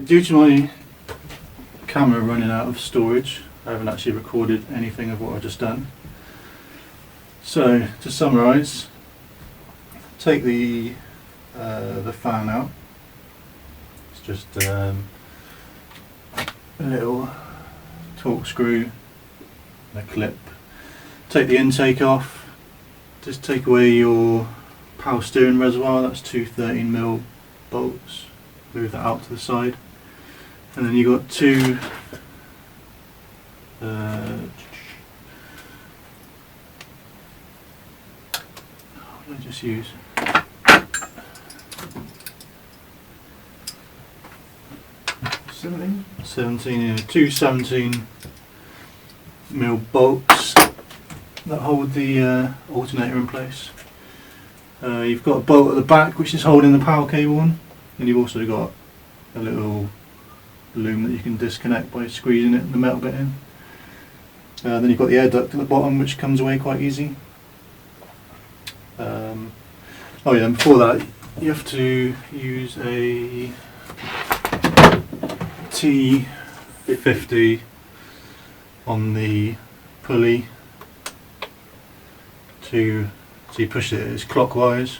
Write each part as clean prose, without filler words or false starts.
due to my camera running out of storage, I haven't actually recorded anything of what I've just done. So to summarise, take the fan out. It's just a little torque screw and a clip. Take the intake off. Just take away your power steering reservoir. That's two 13mm bolts. Move that out to the side, and then you've got two what did I just use? 17, yeah, two 17mm bolts that hold the alternator in place. You've got a bolt at the back which is holding the power cable on, and you've also got a little loom that you can disconnect by squeezing it, the metal bit in. Then you've got the air duct at the bottom which comes away quite easy. Oh yeah, and before that you have to use a T50 on the pulley so you push it's clockwise,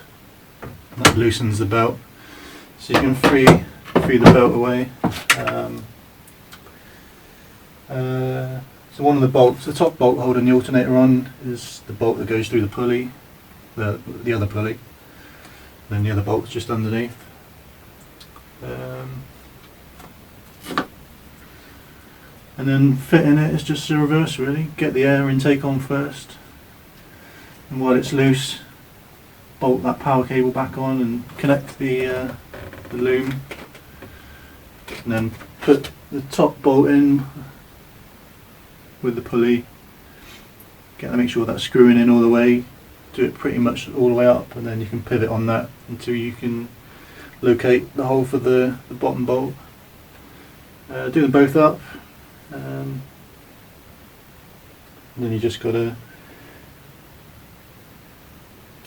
and that loosens the belt, so you can free the belt away. So one of the bolts, the top bolt holding the alternator on, is the bolt that goes through the pulley, the other pulley, and then the other bolt's just underneath. And then fitting it is just the reverse really. Get the air intake on first, and while it's loose, bolt that power cable back on and connect the loom, and then put the top bolt in with the pulley. Make sure that's screwing in all the way. Do it pretty much all the way up, and then you can pivot on that until you can locate the hole for the bottom bolt. Do them both up, and then you just got to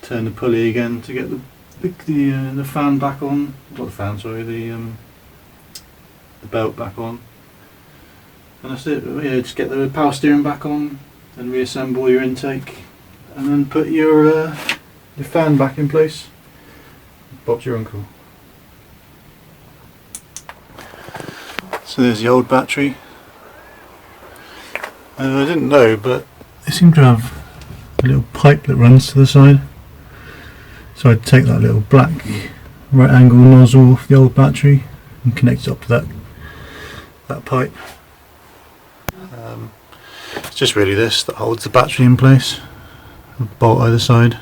turn the pulley again to get the fan back on. Not the fan, sorry, the belt back on. And that's it. Yeah, just get the power steering back on, and reassemble your intake, and then put your fan back in place. Bob's your uncle. So there's the old battery. I didn't know, but they seem to have a little pipe that runs to the side. So I'd take that little black right angle nozzle off the old battery and connect it up to that pipe. It's just really this that holds the battery in place. A bolt either side.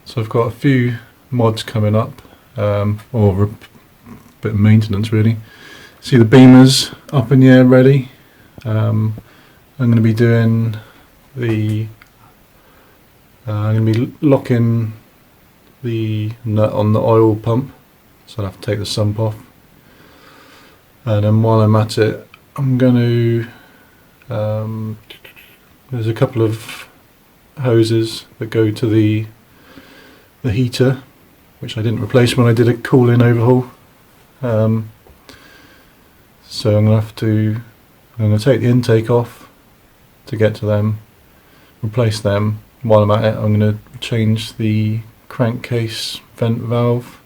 So I've got a few mods coming up, or a bit of maintenance really. See the beamers up in the air ready. I'm going to be doing I'm going to be locking the nut on the oil pump, so I'll have to take the sump off. And then while I'm at it, I'm going to there's a couple of hoses that go to the heater, which I didn't replace when I did a cooling overhaul. So I'm going to take the intake off to get to them, replace them. While I'm at it, I'm going to change the crankcase vent valve.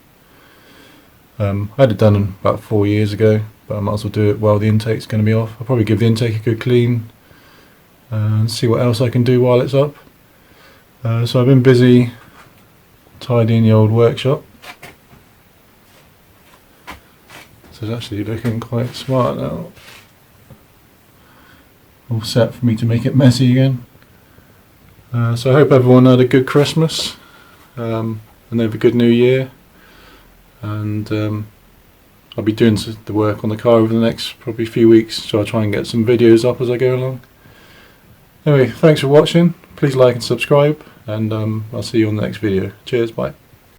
I had it done about 4 years ago, but I might as well do it while the intake's going to be off. I'll probably give the intake a good clean and see what else I can do while it's up. So I've been busy tidying the old workshop. So it's actually looking quite smart now. All set for me to make it messy again. So I hope everyone had a good Christmas and have a good New Year. And I'll be doing the work on the car over the next probably few weeks, so I'll try and get some videos up as I go along. Anyway, thanks for watching. Please like and subscribe, and I'll see you on the next video. Cheers, bye.